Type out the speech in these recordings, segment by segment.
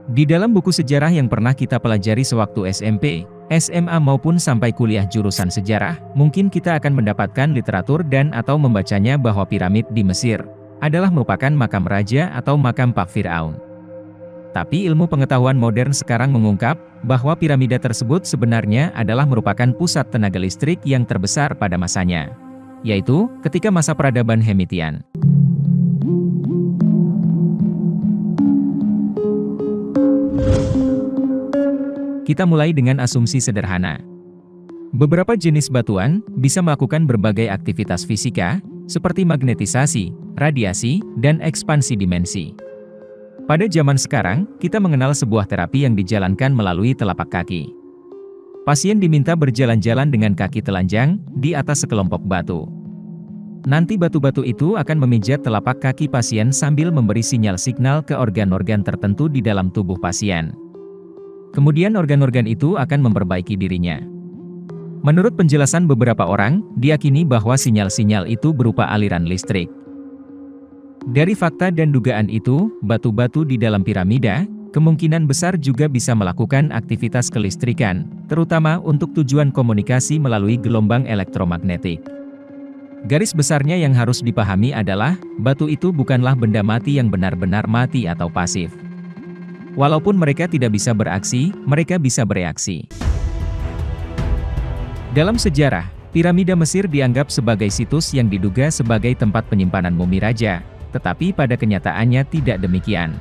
Di dalam buku sejarah yang pernah kita pelajari sewaktu SMP, SMA maupun sampai kuliah jurusan sejarah, mungkin kita akan mendapatkan literatur dan atau membacanya bahwa piramid di Mesir adalah merupakan makam raja atau makam Pak Firaun. Tapi ilmu pengetahuan modern sekarang mengungkap bahwa piramida tersebut sebenarnya adalah merupakan pusat tenaga listrik yang terbesar pada masanya, yaitu ketika masa peradaban Hemitian. Kita mulai dengan asumsi sederhana. Beberapa jenis batuan bisa melakukan berbagai aktivitas fisika, seperti magnetisasi, radiasi, dan ekspansi dimensi. Pada zaman sekarang, kita mengenal sebuah terapi yang dijalankan melalui telapak kaki. Pasien diminta berjalan-jalan dengan kaki telanjang di atas sekelompok batu. Nanti batu-batu itu akan memijat telapak kaki pasien sambil memberi sinyal-signal ke organ-organ tertentu di dalam tubuh pasien. Kemudian organ-organ itu akan memperbaiki dirinya. Menurut penjelasan beberapa orang, diyakini bahwa sinyal-sinyal itu berupa aliran listrik. Dari fakta dan dugaan itu, batu-batu di dalam piramida kemungkinan besar juga bisa melakukan aktivitas kelistrikan, terutama untuk tujuan komunikasi melalui gelombang elektromagnetik. Garis besarnya yang harus dipahami adalah, batu itu bukanlah benda mati yang benar-benar mati atau pasif. Walaupun mereka tidak bisa beraksi, mereka bisa bereaksi. Dalam sejarah, piramida Mesir dianggap sebagai situs yang diduga sebagai tempat penyimpanan mumi raja, tetapi pada kenyataannya tidak demikian.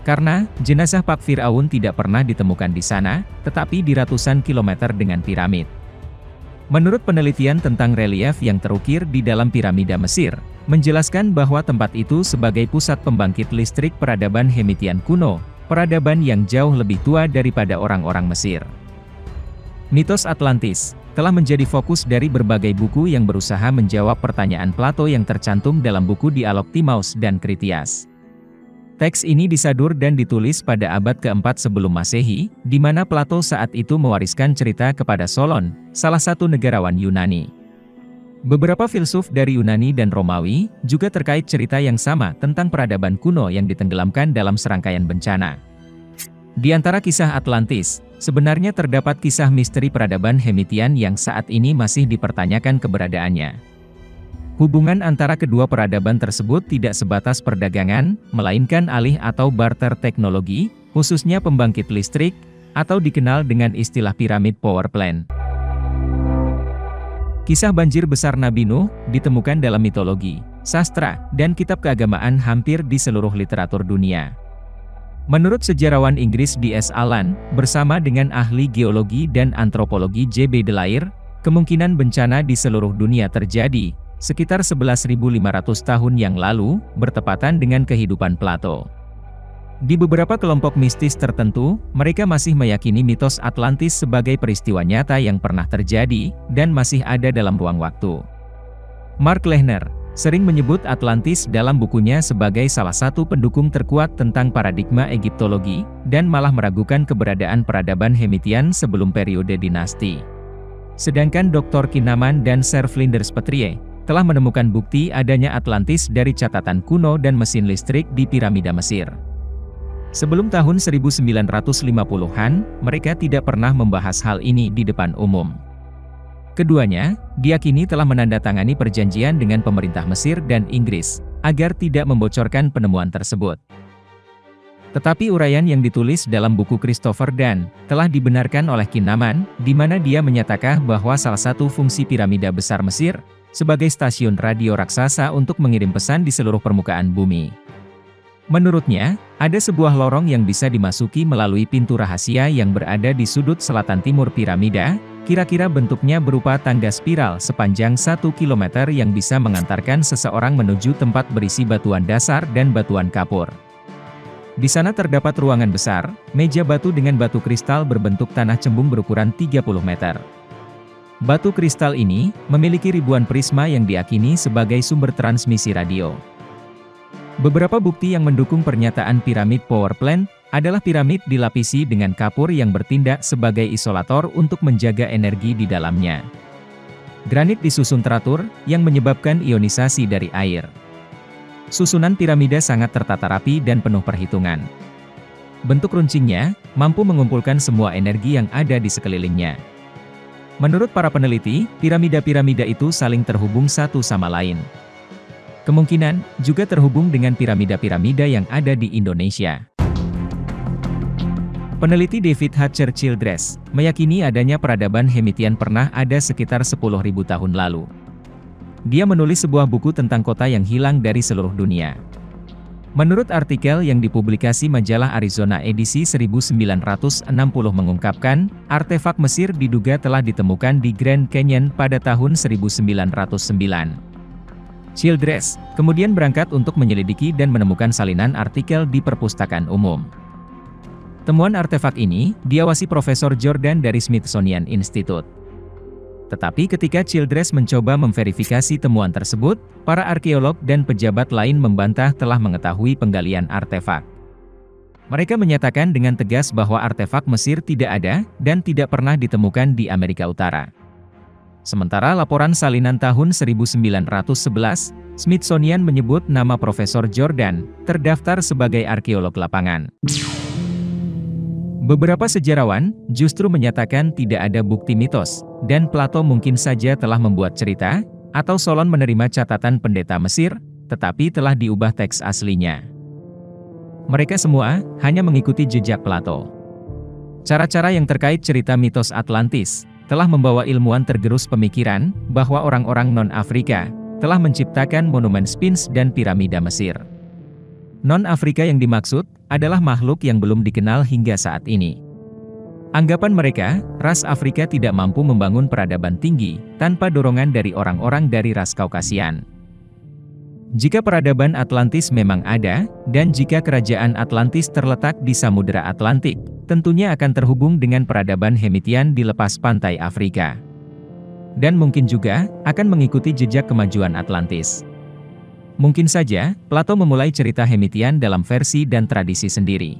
Karena, jenazah Pak Firaun tidak pernah ditemukan di sana, tetapi di ratusan kilometer dengan piramid. Menurut penelitian tentang relief yang terukir di dalam piramida Mesir, menjelaskan bahwa tempat itu sebagai pusat pembangkit listrik peradaban Hemitian kuno, peradaban yang jauh lebih tua daripada orang-orang Mesir. Mitos Atlantis telah menjadi fokus dari berbagai buku yang berusaha menjawab pertanyaan Plato yang tercantum dalam buku Dialog Timaeus dan Kritias. Teks ini disadur dan ditulis pada abad keempat sebelum Masehi, di mana Plato saat itu mewariskan cerita kepada Solon, salah satu negarawan Yunani. Beberapa filsuf dari Yunani dan Romawi juga terkait cerita yang sama tentang peradaban kuno yang ditenggelamkan dalam serangkaian bencana. Di antara kisah Atlantis, sebenarnya terdapat kisah misteri peradaban Hemitian yang saat ini masih dipertanyakan keberadaannya. Hubungan antara kedua peradaban tersebut tidak sebatas perdagangan, melainkan alih atau barter teknologi, khususnya pembangkit listrik, atau dikenal dengan istilah piramid power plant. Kisah banjir besar Nabi Nuh ditemukan dalam mitologi, sastra, dan kitab keagamaan hampir di seluruh literatur dunia. Menurut sejarawan Inggris D.S. Allan, bersama dengan ahli geologi dan antropologi J.B. Delair, kemungkinan bencana di seluruh dunia terjadi sekitar 11.500 tahun yang lalu, bertepatan dengan kehidupan Plato. Di beberapa kelompok mistis tertentu, mereka masih meyakini mitos Atlantis sebagai peristiwa nyata yang pernah terjadi, dan masih ada dalam ruang waktu. Mark Lehner sering menyebut Atlantis dalam bukunya sebagai salah satu pendukung terkuat tentang paradigma Egiptologi, dan malah meragukan keberadaan peradaban Hemitian sebelum periode dinasti. Sedangkan Dr. Kinnaman dan Sir Flinders Petrie telah menemukan bukti adanya Atlantis dari catatan kuno dan mesin listrik di piramida Mesir. Sebelum tahun 1950-an, mereka tidak pernah membahas hal ini di depan umum. Keduanya, diyakini telah menandatangani perjanjian dengan pemerintah Mesir dan Inggris, agar tidak membocorkan penemuan tersebut. Tetapi uraian yang ditulis dalam buku Christopher Dunn, telah dibenarkan oleh Kinnaman, di mana dia menyatakan bahwa salah satu fungsi piramida besar Mesir, sebagai stasiun radio raksasa untuk mengirim pesan di seluruh permukaan bumi. Menurutnya, ada sebuah lorong yang bisa dimasuki melalui pintu rahasia yang berada di sudut selatan timur piramida, kira-kira bentuknya berupa tangga spiral sepanjang 1 km yang bisa mengantarkan seseorang menuju tempat berisi batuan dasar dan batuan kapur. Di sana terdapat ruangan besar, meja batu dengan batu kristal berbentuk tanah cembung berukuran 30 meter. Batu kristal ini memiliki ribuan prisma yang diyakini sebagai sumber transmisi radio. Beberapa bukti yang mendukung pernyataan piramid power plant adalah piramid dilapisi dengan kapur yang bertindak sebagai isolator untuk menjaga energi di dalamnya. Granit disusun teratur, yang menyebabkan ionisasi dari air. Susunan piramida sangat tertata rapi dan penuh perhitungan. bentuk runcingnya mampu mengumpulkan semua energi yang ada di sekelilingnya. Menurut para peneliti, piramida-piramida itu saling terhubung satu sama lain. Kemungkinan juga terhubung dengan piramida-piramida yang ada di Indonesia. Peneliti David Hatcher Childress meyakini adanya peradaban Hemitian pernah ada sekitar 10.000 tahun lalu. Dia menulis sebuah buku tentang kota yang hilang dari seluruh dunia. Menurut artikel yang dipublikasi majalah Arizona edisi 1960 mengungkapkan, artefak Mesir diduga telah ditemukan di Grand Canyon pada tahun 1909. Childress kemudian berangkat untuk menyelidiki dan menemukan salinan artikel di perpustakaan umum. Temuan artefak ini diawasi Profesor Jordan dari Smithsonian Institute. Tetapi ketika Childress mencoba memverifikasi temuan tersebut, para arkeolog dan pejabat lain membantah telah mengetahui penggalian artefak. Mereka menyatakan dengan tegas bahwa artefak Mesir tidak ada dan tidak pernah ditemukan di Amerika Utara. Sementara laporan salinan tahun 1911, Smithsonian menyebut nama Profesor Jordan terdaftar sebagai arkeolog lapangan. Beberapa sejarawan justru menyatakan tidak ada bukti mitos, dan Plato mungkin saja telah membuat cerita, atau Solon menerima catatan pendeta Mesir, tetapi telah diubah teks aslinya. Mereka semua hanya mengikuti jejak Plato. Cara-cara yang terkait cerita mitos Atlantis telah membawa ilmuwan tergerus pemikiran bahwa orang-orang non-Afrika telah menciptakan monumen Sphinx dan piramida Mesir. Non-Afrika yang dimaksud adalah makhluk yang belum dikenal hingga saat ini. Anggapan mereka, ras Afrika tidak mampu membangun peradaban tinggi tanpa dorongan dari orang-orang dari ras Kaukasian. Jika peradaban Atlantis memang ada, dan jika kerajaan Atlantis terletak di Samudera Atlantik, tentunya akan terhubung dengan peradaban Hemitian di lepas pantai Afrika. Dan mungkin juga akan mengikuti jejak kemajuan Atlantis. Mungkin saja, Plato memulai cerita Hemitian dalam versi dan tradisi sendiri.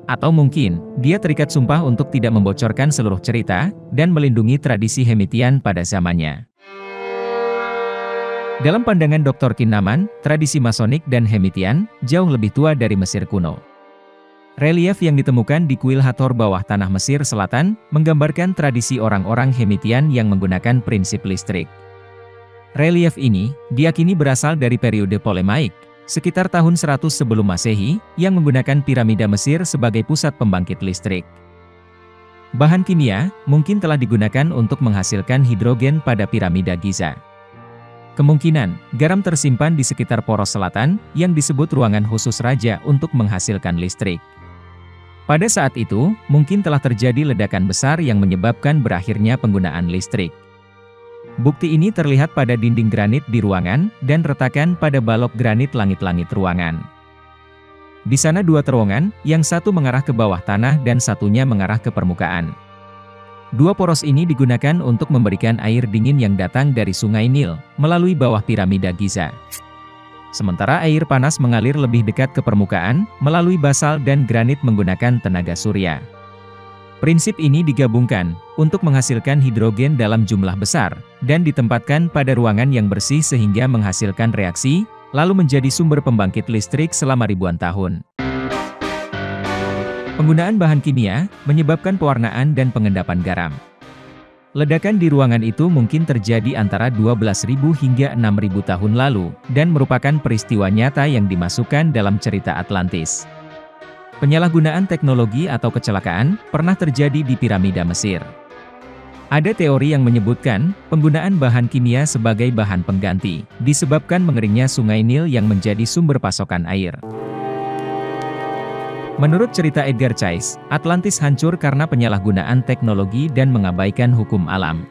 Atau mungkin, dia terikat sumpah untuk tidak membocorkan seluruh cerita, dan melindungi tradisi Hemitian pada zamannya. Dalam pandangan Dr. Kinnaman, tradisi Masonik dan Hemitian jauh lebih tua dari Mesir kuno. Relief yang ditemukan di kuil Hathor bawah tanah Mesir Selatan menggambarkan tradisi orang-orang Hemitian yang menggunakan prinsip listrik. Relief ini diyakini berasal dari periode Ptolemaic, sekitar tahun 100 sebelum Masehi, yang menggunakan piramida Mesir sebagai pusat pembangkit listrik. Bahan kimia mungkin telah digunakan untuk menghasilkan hidrogen pada piramida Giza. Kemungkinan, garam tersimpan di sekitar poros selatan, yang disebut ruangan khusus raja untuk menghasilkan listrik. Pada saat itu, mungkin telah terjadi ledakan besar yang menyebabkan berakhirnya penggunaan listrik. Bukti ini terlihat pada dinding granit di ruangan, dan retakan pada balok granit langit-langit ruangan. Di sana dua terowongan, yang satu mengarah ke bawah tanah dan satunya mengarah ke permukaan. Dua poros ini digunakan untuk memberikan air dingin yang datang dari Sungai Nil, melalui bawah piramida Giza. Sementara air panas mengalir lebih dekat ke permukaan, melalui basal dan granit menggunakan tenaga surya. Prinsip ini digabungkan, untuk menghasilkan hidrogen dalam jumlah besar, dan ditempatkan pada ruangan yang bersih sehingga menghasilkan reaksi, lalu menjadi sumber pembangkit listrik selama ribuan tahun. Penggunaan bahan kimia menyebabkan pewarnaan dan pengendapan garam. Ledakan di ruangan itu mungkin terjadi antara 12.000 hingga 6.000 tahun lalu, dan merupakan peristiwa nyata yang dimasukkan dalam cerita Atlantis. Penyalahgunaan teknologi atau kecelakaan pernah terjadi di piramida Mesir. Ada teori yang menyebutkan penggunaan bahan kimia sebagai bahan pengganti disebabkan mengeringnya Sungai Nil yang menjadi sumber pasokan air. Menurut cerita Edgar Cayce, Atlantis hancur karena penyalahgunaan teknologi dan mengabaikan hukum alam.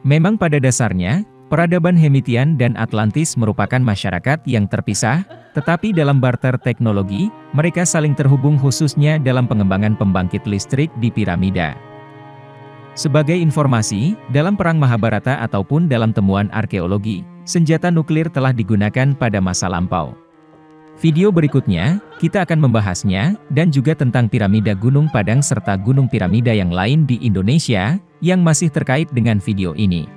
Memang pada dasarnya, peradaban Hemitian dan Atlantis merupakan masyarakat yang terpisah, tetapi dalam barter teknologi, mereka saling terhubung khususnya dalam pengembangan pembangkit listrik di piramida. Sebagai informasi, dalam Perang Mahabharata ataupun dalam temuan arkeologi, senjata nuklir telah digunakan pada masa lampau. Video berikutnya, kita akan membahasnya, dan juga tentang piramida Gunung Padang serta gunung piramida yang lain di Indonesia, yang masih terkait dengan video ini.